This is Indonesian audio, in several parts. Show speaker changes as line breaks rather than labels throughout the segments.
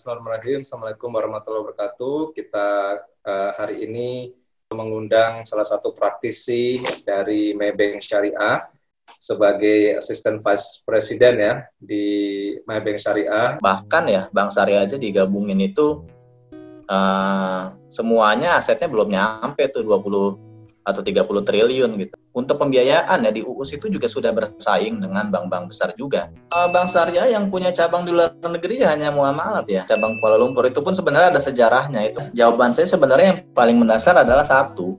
Bismillahirrahmanirrahim. Assalamualaikum warahmatullahi wabarakatuh. Kita hari ini mengundang salah satu praktisi dari Maybank Syariah sebagai Assistant Vice President ya di Maybank Syariah.
Bahkan ya Bank Syariah aja digabungin itu semuanya asetnya belum nyampe tuh 20 atau 30 triliun gitu. Untuk pembiayaan ya di UUS itu juga sudah bersaing dengan bank-bank besar juga. Bank Syariah yang punya cabang di luar negeri ya hanya Muamalat ya, cabang Kuala Lumpur. Itu pun sebenarnya ada sejarahnya. Itu jawaban saya sebenarnya yang paling mendasar adalah satu,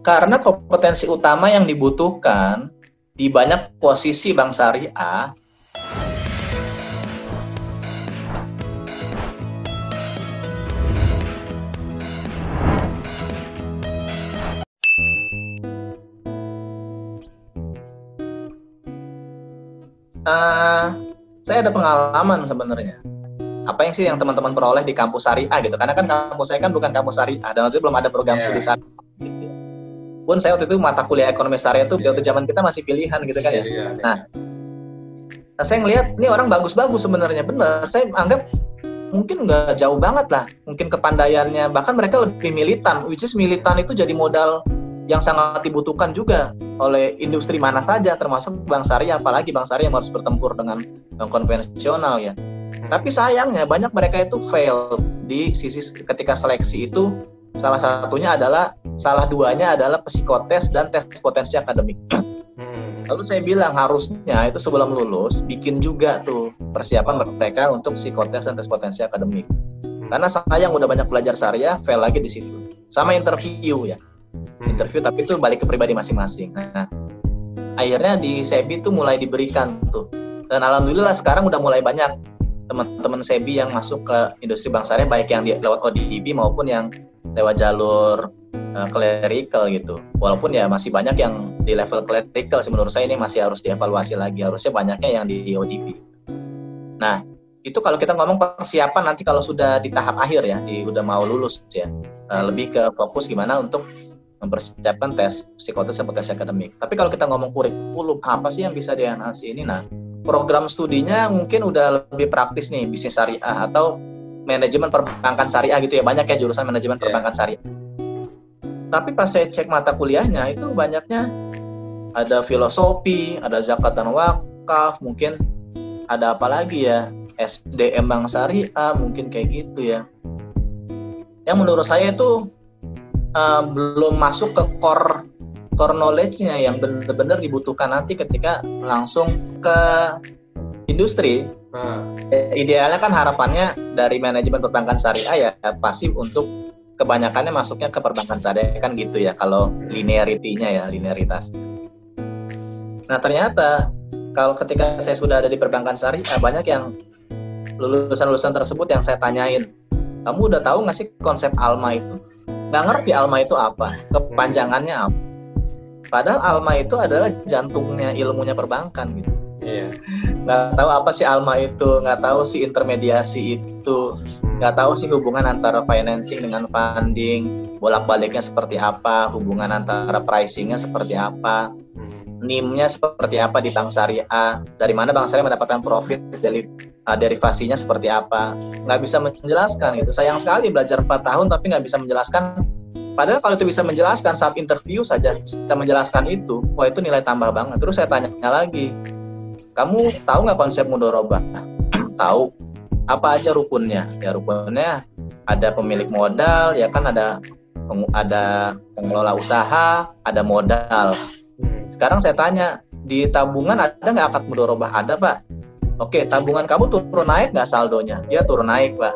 karena kompetensi utama yang dibutuhkan di banyak posisi Bank Syariah saya ada pengalaman sebenarnya. Apa yang sih yang teman-teman peroleh di kampus syariah gitu? Karena kan kampus saya kan bukan kampus syariah dan waktu itu belum ada program studi syariah. Gitu. Pun saya waktu itu mata kuliah ekonomi syariah itu waktu zaman kita masih pilihan gitu kan ya. Nah, saya ngelihat ini orang bagus-bagus sebenarnya, benar. Saya anggap mungkin nggak jauh banget lah, mungkin kepandaiannya, bahkan mereka lebih militan, which is militan itu jadi modal yang sangat dibutuhkan juga oleh industri mana saja, termasuk Bank Syariah, apalagi Bank Syariah harus bertempur dengan bank konvensional ya. Tapi sayangnya banyak mereka itu fail di sisi ketika seleksi itu, salah duanya adalah psikotes dan tes potensi akademik. Lalu saya bilang harusnya itu sebelum lulus bikin juga tuh persiapan mereka untuk psikotes dan tes potensi akademik. Karena sayang udah banyak belajar syariah fail lagi di situ. Sama interview ya. Interview tapi itu balik ke pribadi masing-masing. Nah, akhirnya di SEBI itu mulai diberikan tuh. Dan alhamdulillah sekarang udah mulai banyak teman-teman SEBI yang masuk ke industri bank syariah, baik yang lewat ODB maupun yang lewat jalur clerical gitu. Walaupun ya masih banyak yang di level clerical sih, menurut saya ini masih harus dievaluasi lagi. Harusnya banyaknya yang di ODB. Nah, itu kalau kita ngomong persiapan nanti kalau sudah di tahap akhir ya, udah mau lulus ya. Lebih ke fokus gimana untuk mempersiapkan tes psikotes dan potensi akademik. Tapi kalau kita ngomong kurikulum, apa sih yang bisa dianalisis ini? Nah, program studinya mungkin udah lebih praktis nih, bisnis syariah atau manajemen perbankan syariah gitu ya. Banyak ya jurusan manajemen perbankan syariah. Tapi pas saya cek mata kuliahnya itu banyaknya ada filosofi, ada zakat dan wakaf, mungkin ada apa lagi ya, SDM bank syariah, mungkin kayak gitu ya. Yang menurut saya itu belum masuk ke core knowledge-nya yang benar-benar dibutuhkan nanti ketika langsung ke industri. Idealnya kan harapannya dari manajemen perbankan syariah ya pasti untuk kebanyakannya masuknya ke perbankan syariah kan gitu ya, kalau linearitas. Nah ternyata kalau ketika saya sudah ada di perbankan syariah, banyak yang lulusan-lulusan tersebut yang saya tanyain, kamu udah tahu nggak sih konsep ALMA itu? Nggak ngerti ALMA itu apa, kepanjangannya apa. Padahal ALMA itu adalah jantungnya ilmunya perbankan gitu. Nggak tahu apa sih ALMA itu, nggak tahu sih intermediasi itu, nggak tahu sih hubungan antara financing dengan funding, bolak-baliknya seperti apa, hubungan antara pricingnya seperti apa, NIM-nya seperti apa di bank syariah, dari mana bank syariah mendapatkan profit dari derivasinya seperti apa, nggak bisa menjelaskan gitu. Sayang sekali belajar 4 tahun tapi nggak bisa menjelaskan. Padahal kalau itu bisa menjelaskan saat interview saja bisa menjelaskan itu, wah itu nilai tambah banget. Terus saya tanya lagi, kamu tahu nggak konsep mudharabah? Tahu. Apa aja rukunnya? Ya rukunnya ada pemilik modal, ya kan ada pengelola usaha, ada modal. Sekarang saya tanya, di tabungan ada nggak akad mudharabah? Ada Pak. Oke, tabungan kamu turun naik nggak saldonya? Ya turun naik Pak.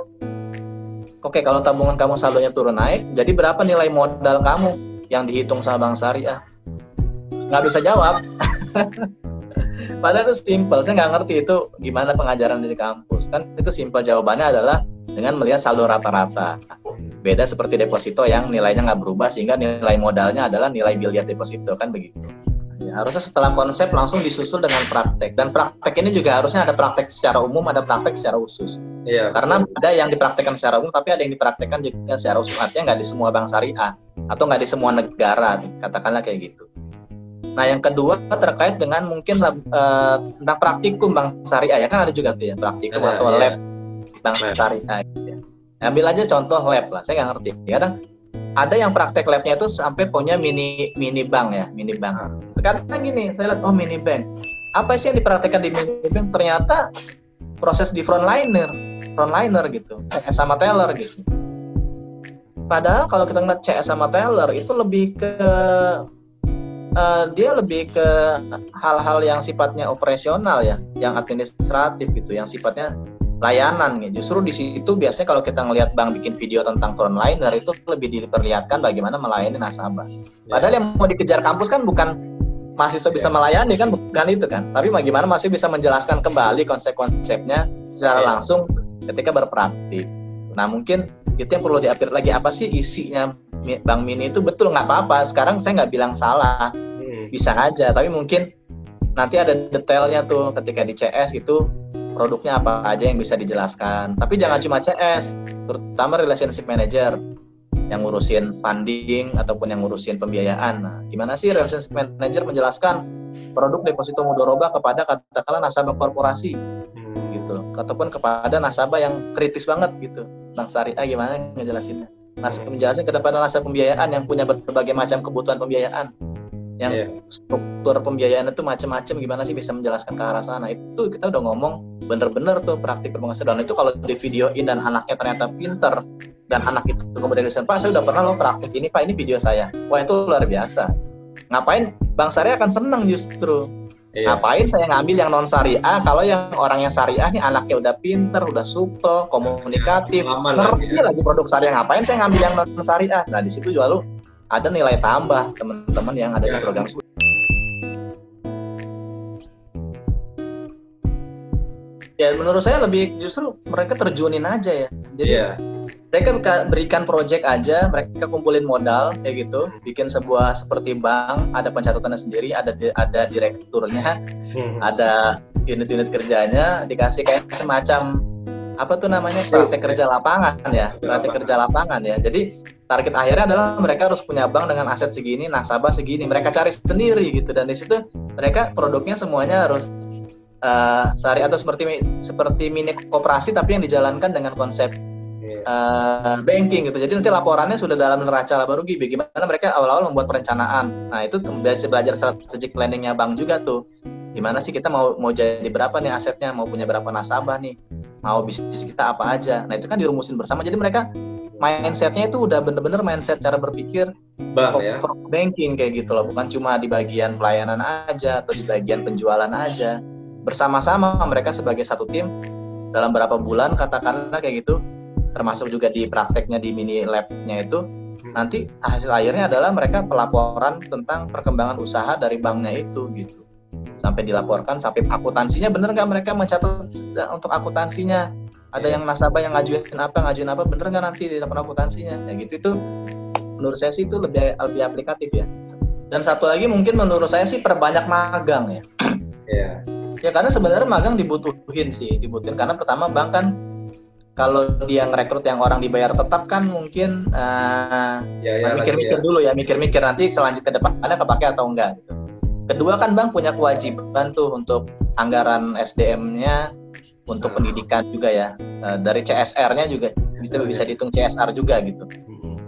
Oke, kalau tabungan kamu saldonya turun naik, jadi berapa nilai modal kamu yang dihitung sama bank syariah? Nggak bisa jawab. Padahal itu simple, saya nggak ngerti itu gimana pengajaran di kampus. Kan itu simple, jawabannya adalah dengan melihat saldo rata-rata. Beda seperti deposito yang nilainya nggak berubah sehingga nilai modalnya adalah nilai biliar deposito, kan begitu. Ya, harusnya setelah konsep langsung disusul dengan praktek. Dan praktek ini juga harusnya ada praktek secara umum, ada praktek secara khusus. Iya. Karena ada yang dipraktekkan secara umum, tapi ada yang dipraktekkan juga secara khusus. Artinya nggak di semua bank syariah atau nggak di semua negara, katakanlah kayak gitu. Nah, yang kedua terkait dengan mungkin tentang praktikum bank syariah, ya kan ada juga tuh ya praktikum atau lab. bank syariah gitu ya. Ambil aja contoh lab lah, saya nggak ngerti. Kadang ada yang praktek labnya itu sampai punya mini bank ya, mini bank. Sekarang gini, saya lihat mini bank. Apa sih yang dipraktekkan di mini bank? Ternyata proses di frontliner gitu, CS sama teller gitu. Padahal kalau kita ngeliat CS sama teller itu lebih ke dia lebih ke hal-hal yang sifatnya operasional ya, yang administratif gitu, yang sifatnya layanan gitu. Justru di situ biasanya kalau kita ngelihat bank bikin video tentang frontliner itu lebih diperlihatkan bagaimana melayani nasabah. Padahal yang mau dikejar kampus kan bukan mahasiswa bisa melayani kan, bukan itu kan, tapi bagaimana masih bisa menjelaskan kembali konsep-konsepnya secara langsung ketika berpraktik. Nah mungkin itu yang perlu diupdate lagi, apa sih isinya Bank Mini itu. Betul, nggak apa-apa, sekarang saya nggak bilang salah, bisa aja, tapi mungkin nanti ada detailnya tuh ketika di CS itu produknya apa aja yang bisa dijelaskan. Tapi jangan cuma CS, terutama relationship manager yang ngurusin funding ataupun yang ngurusin pembiayaan. Nah, gimana sih relationship manager menjelaskan produk deposito mudharabah kepada katakanlah nasabah korporasi gitu loh, ataupun kepada nasabah yang kritis banget gitu. Bank syariah gimana ngejelasinnya? Menjelaskan kepada nasabah pembiayaan yang punya berbagai macam kebutuhan pembiayaan, yang struktur pembiayaan itu macam-macam, gimana sih bisa menjelaskan ke arah sana. Itu kita udah ngomong bener-bener tuh praktik pengasuhan. Itu kalau di videoin dan anaknya ternyata pinter, dan anak itu kemudian bisa, Pak saya udah pernah loh praktik ini Pak, ini video saya. Wah itu luar biasa. Ngapain Bank Syariah akan senang justru. Ngapain saya ngambil yang non syariah kalau yang orang yang syariah nih anaknya udah pinter, udah supel, komunikatif, ngerti lagi produk syariah. Ngapain saya ngambil yang non syariah? Nah di situ juga lu ada nilai tambah teman-teman yang ada di program. Ya menurut saya lebih justru mereka terjunin aja ya. Jadi mereka berikan project aja, mereka kumpulin modal kayak gitu, bikin sebuah seperti bank, ada pencatatannya sendiri, ada direkturnya, ada unit-unit kerjanya, dikasih kayak semacam apa tuh namanya praktek kerja lapangan ya, praktek kerja lapangan ya. Jadi target akhirnya adalah mereka harus punya bank dengan aset segini, nasabah segini, mereka cari sendiri gitu, dan di situ mereka produknya semuanya harus syariah atau seperti mini koperasi tapi yang dijalankan dengan konsep banking gitu. Jadi nanti laporannya sudah dalam neraca laba rugi. Bagaimana mereka awal-awal membuat perencanaan. Nah itu bisa belajar strategic planningnya bank juga tuh. Gimana sih kita mau jadi berapa nih asetnya, mau punya berapa nasabah nih, mau bisnis kita apa aja. Nah itu kan dirumusin bersama. Jadi mereka mindsetnya itu udah bener-bener mindset cara berpikir banking kayak gitu loh. Bukan cuma di bagian pelayanan aja atau di bagian penjualan aja. Bersama-sama mereka sebagai satu tim dalam berapa bulan katakanlah kayak gitu, termasuk juga di prakteknya di mini lab-nya itu, nanti hasil akhirnya adalah mereka pelaporan tentang perkembangan usaha dari banknya itu gitu, sampai dilaporkan, sampai akuntansinya bener nggak mereka mencatat untuk akuntansinya, ada yang nasabah yang ngajuin apa bener nggak nanti di laporan akuntansinya, ya gitu. Itu menurut saya sih itu lebih aplikatif ya. Dan satu lagi mungkin menurut saya sih perbanyak magang ya. Ya karena sebenarnya magang dibutuhin karena pertama bank kan kalau dia ngerekrut yang orang dibayar tetap kan mungkin mikir-mikir dulu ya, mikir-mikir nanti selanjutnya ke depannya kepake atau enggak gitu. Kedua kan bank punya kewajiban tuh untuk anggaran SDM-nya, untuk pendidikan juga ya, dari CSR-nya juga bisa dihitung CSR juga gitu.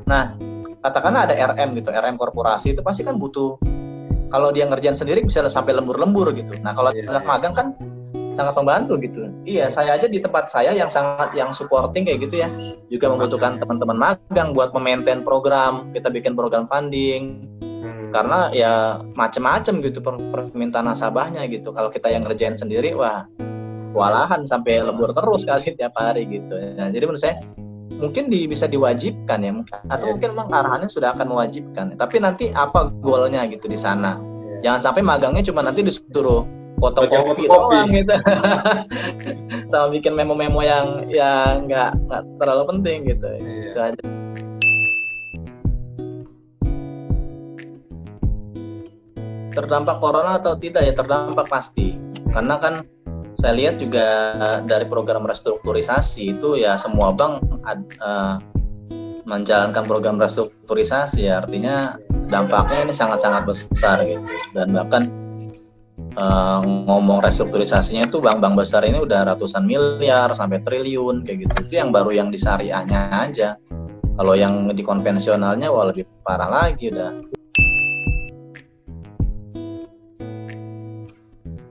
Nah katakanlah ada RM gitu, RM korporasi itu pasti kan butuh, kalau dia ngerjain sendiri bisa sampai lembur-lembur gitu. Nah kalau anak magang kan sangat membantu gitu. Iya, saya aja di tempat saya yang supporting kayak gitu ya, juga membutuhkan teman-teman magang buat memaintain program. Kita bikin program funding, karena ya macam-macam gitu permintaan nasabahnya gitu. Kalau kita yang ngerjain sendiri, wah kewalahan sampai lembur terus kali tiap hari gitu. Nah, jadi menurut saya mungkin bisa diwajibkan ya, atau mungkin memang arahannya sudah akan mewajibkan. Tapi nanti apa goalnya gitu di sana? Jangan sampai magangnya cuma nanti disuruh fotokopi doang gitu, sama bikin memo-memo yang nggak terlalu penting gitu. Itu aja. Terdampak corona atau tidak ya, terdampak pasti. Karena kan saya lihat juga dari program restrukturisasi itu ya semua bank menjalankan program restrukturisasi ya, artinya dampaknya ini sangat-sangat besar gitu. Dan bahkan ngomong restrukturisasinya itu bank-bank besar ini udah ratusan miliar sampai triliun kayak gitu. Itu yang baru yang di syariahnya aja. Kalau yang di konvensionalnya wah lebih parah lagi udah.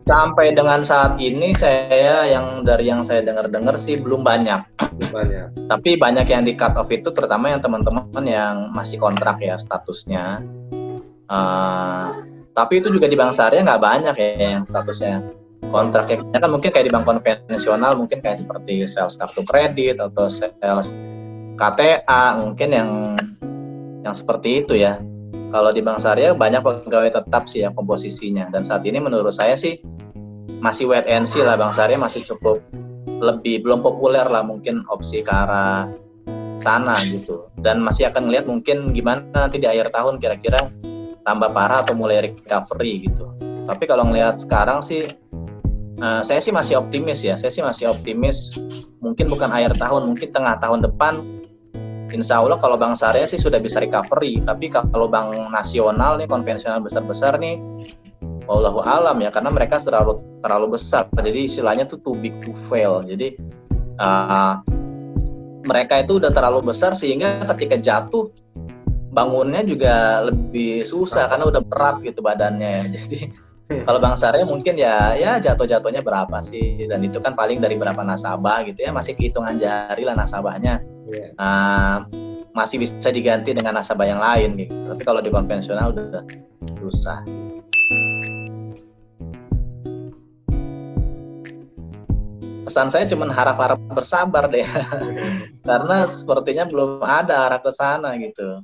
Sampai dengan saat ini saya dari yang saya dengar sih belum banyak. Tapi banyak yang di cut off itu terutama yang teman-teman yang masih kontrak ya statusnya. Tapi itu juga di bank syariah nggak banyak ya yang statusnya kontrak ya. Kan mungkin kayak di bank konvensional mungkin kayak seperti sales kartu kredit atau sales KTA mungkin yang seperti itu ya. Kalau di bank syariah banyak pegawai tetap sih yang komposisinya, dan saat ini menurut saya sih masih wait and see lah. Bank syariah masih cukup belum populer lah mungkin opsi ke arah sana gitu, dan masih akan ngelihat mungkin gimana nanti di akhir tahun kira-kira tambah parah atau mulai recovery gitu. Tapi kalau ngelihat sekarang sih saya sih masih optimis ya. Saya sih masih optimis mungkin bukan akhir tahun, mungkin tengah tahun depan insya Allah kalau bank syariah sih sudah bisa recovery. Tapi kalau bank nasional nih konvensional besar-besar nih wallahu alam ya, karena mereka terlalu besar. Jadi istilahnya tuh too big to fail. Jadi mereka itu udah terlalu besar sehingga ketika jatuh bangunnya juga lebih susah karena udah berat gitu badannya. Jadi kalau bank syariah mungkin ya jatuh-jatuhnya berapa sih, dan itu kan paling dari berapa nasabah gitu ya, masih hitungan jari lah nasabahnya. Masih bisa diganti dengan nasabah yang lain gitu. Tapi kalau di konvensional udah susah. Pesan saya cuma harap-harap bersabar deh, karena sepertinya belum ada arah ke sana gitu.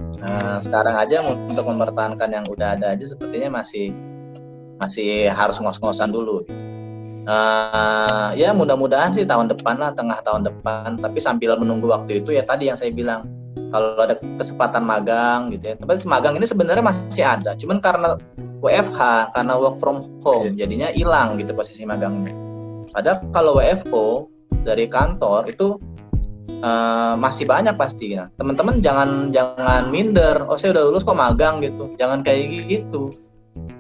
Sekarang aja untuk mempertahankan yang udah ada aja sepertinya masih harus ngos-ngosan dulu. Ya mudah-mudahan sih tahun depan lah, tengah tahun depan. Tapi sambil menunggu waktu itu ya tadi yang saya bilang, kalau ada kesempatan magang gitu ya. Tapi magang ini sebenarnya masih ada, cuman karena WFH, karena work from home, jadinya hilang gitu posisi magangnya. Padahal kalau WFO dari kantor itu masih banyak pasti ya. Teman-teman jangan minder. Oh saya udah lulus kok magang gitu. Jangan kayak gitu.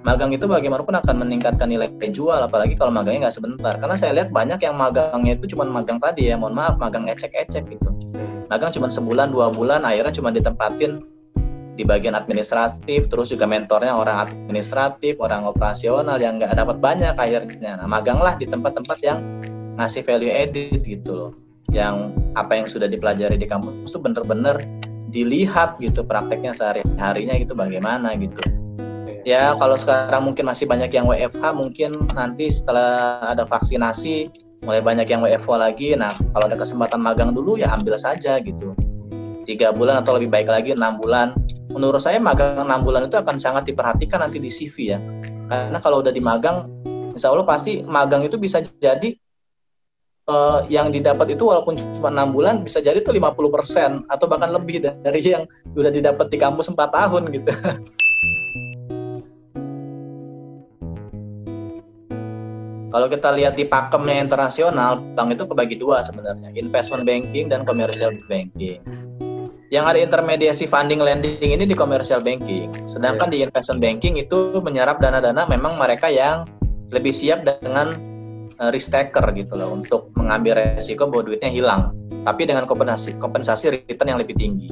Magang itu bagaimanapun akan meningkatkan nilai jual, apalagi kalau magangnya nggak sebentar. Karena saya lihat banyak yang magangnya itu cuma magang tadi ya, mohon maaf, magang ecek-ecek gitu. Magang cuma sebulan 2 bulan, akhirnya cuma ditempatin di bagian administratif, terus juga mentornya orang administratif, orang operasional yang nggak dapat banyak akhirnya. Nah, maganglah di tempat-tempat yang ngasih value added gitu loh, yang apa yang sudah dipelajari di kampus itu bener-bener dilihat gitu prakteknya sehari-harinya gitu bagaimana gitu. Ya kalau sekarang mungkin masih banyak yang WFH, mungkin nanti setelah ada vaksinasi mulai banyak yang WFO lagi. Nah kalau ada kesempatan magang dulu ya ambil saja gitu, 3 bulan atau lebih baik lagi 6 bulan. Menurut saya magang 6 bulan itu akan sangat diperhatikan nanti di CV ya. Karena kalau udah di magang, insya Allah pasti magang itu bisa jadi yang didapat itu walaupun cuma 6 bulan bisa jadi tuh 50% atau bahkan lebih dari yang udah didapat di kampus 4 tahun gitu. Kalau kita lihat di pakemnya internasional, bank itu kebagi 2 sebenarnya, investment banking dan commercial banking. Yang ada intermediasi funding lending ini di commercial banking. Sedangkan di investment banking itu menyerap dana-dana memang mereka yang lebih siap dengan risk taker gitu loh, untuk mengambil resiko bahwa duitnya hilang, tapi dengan kompensasi return yang lebih tinggi.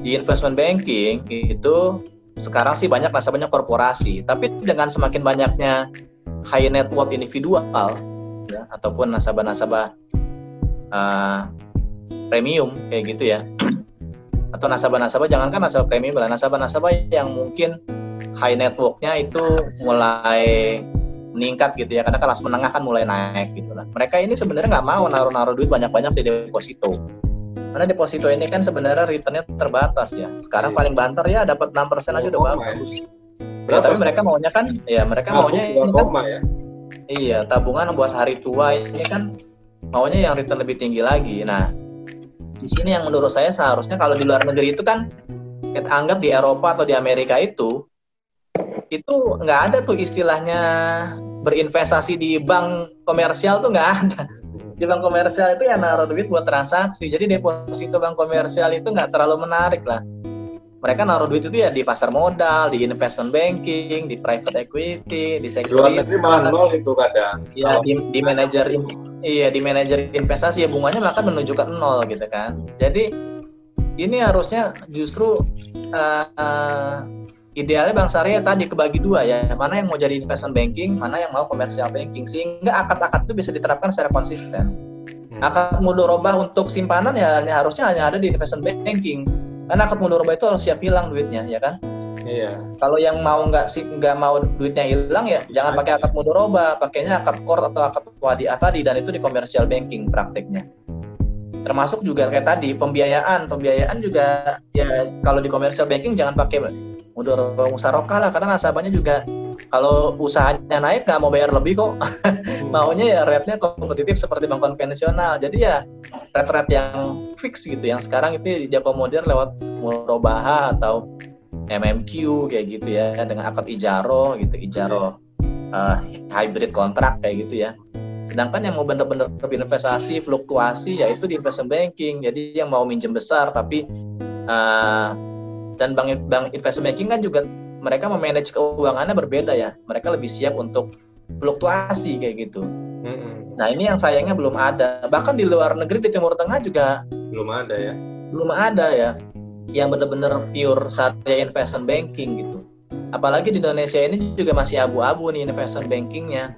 Di investment banking itu sekarang sih banyak nasabahnya korporasi, tapi dengan semakin banyaknya high net worth individual ya, ataupun nasabah-nasabah premium kayak gitu ya, atau nasabah-nasabah, jangankan nasabah premium lah, nasabah-nasabah yang mungkin high net worth-nya itu mulai meningkat gitu ya, karena kelas menengah kan mulai naik gitu lah. Mereka ini sebenarnya nggak mau naruh duit banyak-banyak di deposito, karena deposito ini kan sebenarnya return-nya terbatas ya. Sekarang paling banter ya dapat 6% aja udah bagus. Ya, tapi mereka maunya kan, ya mereka maunya ini kan, ya? Iya tabungan buat hari tua ini kan maunya yang return lebih tinggi lagi. Nah di sini yang menurut saya seharusnya kalau di luar negeri itu kan kita anggap di Eropa atau di Amerika itu nggak ada tuh istilahnya berinvestasi di bank komersial tuh nggak ada. Di bank komersial itu ya naruh duit buat transaksi. Jadi deposito bank komersial itu nggak terlalu menarik lah. mereka naruh duit itu ya di pasar modal, di investment banking, di private equity, di
Di luar
security.
negeri malah nol itu kadang.
Ya, di manajer investasi ya bunganya bahkan menunjukkan nol gitu kan. Jadi ini harusnya justru idealnya Bank Syariah tadi kebagi dua ya, mana yang mau jadi investment banking, mana yang mau commercial banking, sehingga akad-akad itu bisa diterapkan secara konsisten. Akad mudharabah untuk simpanan ya harusnya hanya ada di investment banking, karena akad mudharabah itu harus siap hilang duitnya, ya kan?
Iya.
Kalau yang mau nggak mau duitnya hilang ya jangan pakai akad mudharabah, pakainya akad qard atau akad wadiah tadi, dan itu di commercial banking praktiknya. Termasuk juga kayak tadi pembiayaan juga ya kalau di commercial banking jangan pakai mudharabah musyarakah lah, karena nasabahnya juga kalau usahanya naik nggak mau bayar lebih kok. Maunya ya rate-nya kompetitif seperti bank konvensional. Jadi ya rate-rate yang fix gitu, yang sekarang itu diakomodir lewat murabahah atau MMQ kayak gitu ya, dengan akad ijaro gitu, hybrid kontrak kayak gitu ya. Sedangkan yang mau bener-bener investasi fluktuasi ya itu di investment banking. Jadi yang mau minjem besar tapi dan bank investment banking kan juga mereka memanage keuangannya berbeda ya. Mereka lebih siap untuk fluktuasi kayak gitu. Nah ini yang sayangnya belum ada. Bahkan di luar negeri di Timur Tengah juga
belum ada ya.
Belum ada ya yang benar-benar pure syariah investment banking gitu. Apalagi di Indonesia ini juga masih abu-abu nih investment bankingnya.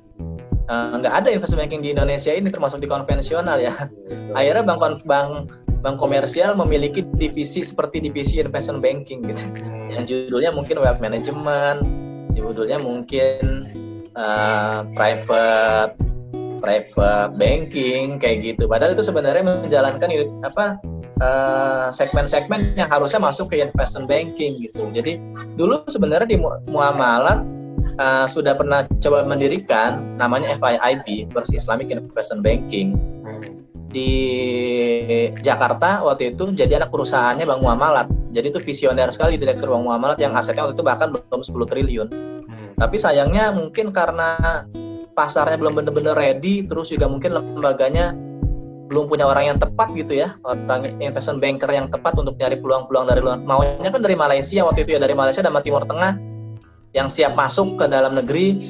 Nggak ada investment banking di Indonesia ini, termasuk di konvensional ya. Akhirnya bank komersial memiliki divisi seperti divisi investment banking gitu. Yang judulnya mungkin wealth management, judulnya mungkin private banking kayak gitu. Padahal itu sebenarnya menjalankan segmen-segmen yang harusnya masuk ke investment banking gitu. Jadi dulu sebenarnya di muamalat sudah pernah coba mendirikan namanya FIIB, First Islamic Investment Banking di Jakarta waktu itu. Jadi anak perusahaannya Bank Muamalat. Jadi itu visioner sekali direktur Bank Muamalat yang asetnya waktu itu bahkan belum 10 triliun. Tapi sayangnya mungkin karena pasarnya belum benar-benar ready, terus juga mungkin lembaganya belum punya orang yang tepat gitu ya, orang investment banker yang tepat untuk nyari peluang-peluang dari luar. Maunya kan dari Malaysia waktu itu ya, dari Malaysia dan Timur Tengah yang siap masuk ke dalam negeri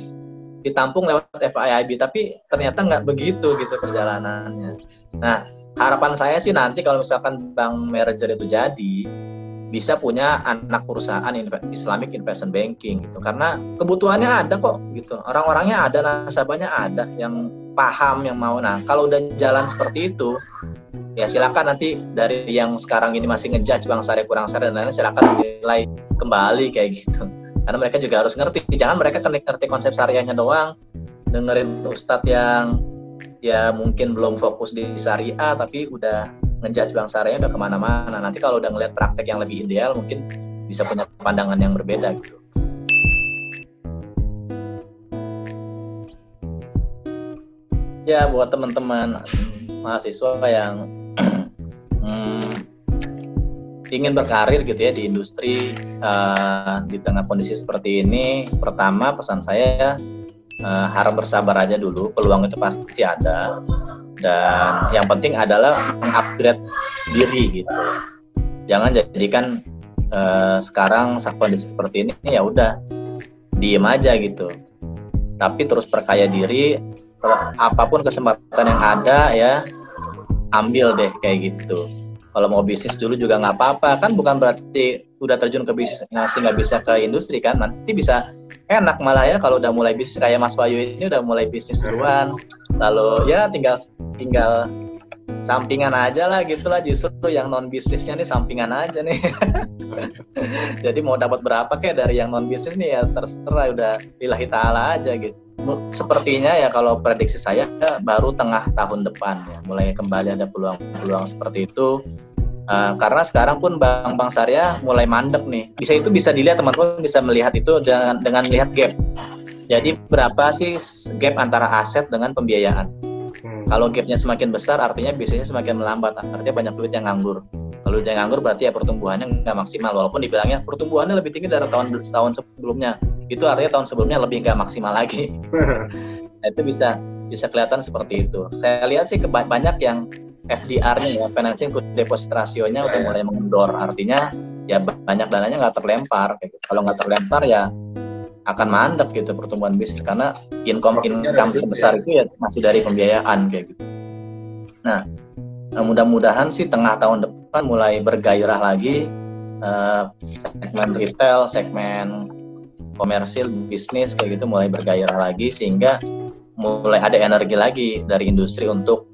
ditampung lewat FIIB, tapi ternyata nggak begitu gitu perjalanannya. Nah, harapan saya sih nanti kalau misalkan bank merger itu jadi, bisa punya anak perusahaan Islamic Investment Banking gitu, karena kebutuhannya ada kok gitu, orang-orangnya ada, nasabahnya ada yang paham, yang mau. Nah, kalau udah jalan seperti itu, ya silakan nanti dari yang sekarang ini masih ngejudge Bank Syariah kurang syariah dan lain-lain, silakan nilai kembali kayak gitu. Karena mereka juga harus ngerti, jangan mereka ngerti konsep syariahnya doang, dengerin ustadz yang ya mungkin belum fokus di syariah tapi udah ngejudge Bank Syariah udah kemana-mana. Nanti kalau udah ngeliat praktek yang lebih ideal mungkin bisa punya pandangan yang berbeda gitu. Ya buat teman-teman mahasiswa yang ingin berkarir gitu ya di industri di tengah kondisi seperti ini, pertama pesan saya harap bersabar aja dulu, peluang itu pasti ada, dan yang penting adalah mengupgrade diri gitu. Jangan jadikan sekarang kondisi seperti ini ya udah diem aja gitu, tapi terus perkaya diri, apapun kesempatan yang ada ya ambil deh kayak gitu. Kalau mau bisnis dulu juga nggak apa-apa, kan bukan berarti udah terjun ke bisnis nggak bisa ke industri kan, nanti bisa enak malah ya kalau udah mulai bisnis kayak Mas Bayu ini udah mulai bisnis duluan, lalu ya tinggal sampingan aja lah gitulah, justru yang non bisnisnya nih sampingan aja nih. Jadi mau dapat berapa kayak dari yang non bisnis nih ya terserah, udah lillahi ta'ala aja gitu. Sepertinya ya kalau prediksi saya baru tengah tahun depan ya mulai kembali ada peluang seperti itu, karena sekarang pun bank-bank syariah mulai mandek nih. Bisa dilihat, teman-teman bisa melihat itu dengan melihat gap. Jadi berapa sih gap antara aset dengan pembiayaan? Kalau gapnya semakin besar artinya bisnisnya semakin melambat, artinya banyak duit yang nganggur. Kalau duit yang nganggur berarti ya pertumbuhannya nggak maksimal, walaupun dibilangnya pertumbuhannya lebih tinggi dari tahun sebelumnya. Itu artinya tahun sebelumnya lebih nggak maksimal lagi. Nah, itu bisa kelihatan seperti itu. Saya lihat sih banyak yang FDR-nya ya, financing to deposit ratio-nya udah mulai mengendor. Artinya ya banyak dananya nggak terlempar kayak gitu. Kalau nggak terlempar ya akan mandek gitu pertumbuhan bisnis, karena income terbesar itu ya masih dari pembiayaan kayak gitu. Nah, mudah-mudahan sih tengah tahun depan mulai bergairah lagi segmen retail, segmen komersil, bisnis kayak gitu mulai bergairah lagi, sehingga mulai ada energi lagi dari industri untuk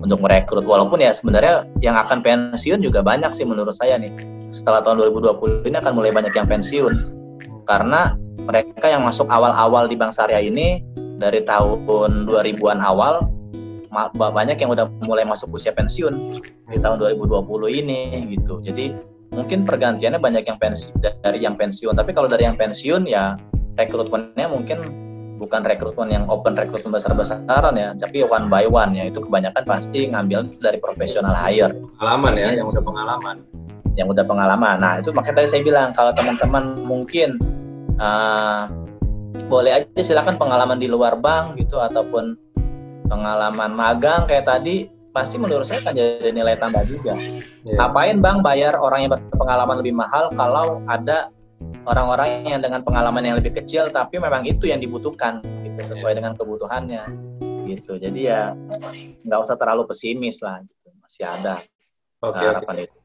merekrut. Walaupun ya sebenarnya yang akan pensiun juga banyak sih menurut saya nih. Setelah tahun 2020 ini akan mulai banyak yang pensiun, karena mereka yang masuk awal-awal di Bank Syariah ini dari tahun 2000-an awal, banyak yang udah mulai masuk usia pensiun di tahun 2020 ini gitu. Jadi mungkin pergantiannya banyak yang dari yang pensiun. Tapi kalau dari yang pensiun ya rekrutmennya mungkin bukan rekrutmen yang open rekrutmen besar-besaran ya, tapi one by one ya. Itu kebanyakan pasti ngambil dari professional hire.
Pengalaman ya, yang udah pengalaman.
Yang udah pengalaman. Nah itu makanya tadi saya bilang kalau teman-teman mungkin boleh aja silakan pengalaman di luar bank gitu, ataupun pengalaman magang kayak tadi, pasti menurut saya akan jadi nilai tambah juga. Ngapain bang bayar orang yang berpengalaman lebih mahal kalau ada orang-orang yang dengan pengalaman yang lebih kecil tapi memang itu yang dibutuhkan gitu, sesuai dengan kebutuhannya gitu. Jadi ya nggak usah terlalu pesimis lah gitu, masih ada harapan itu.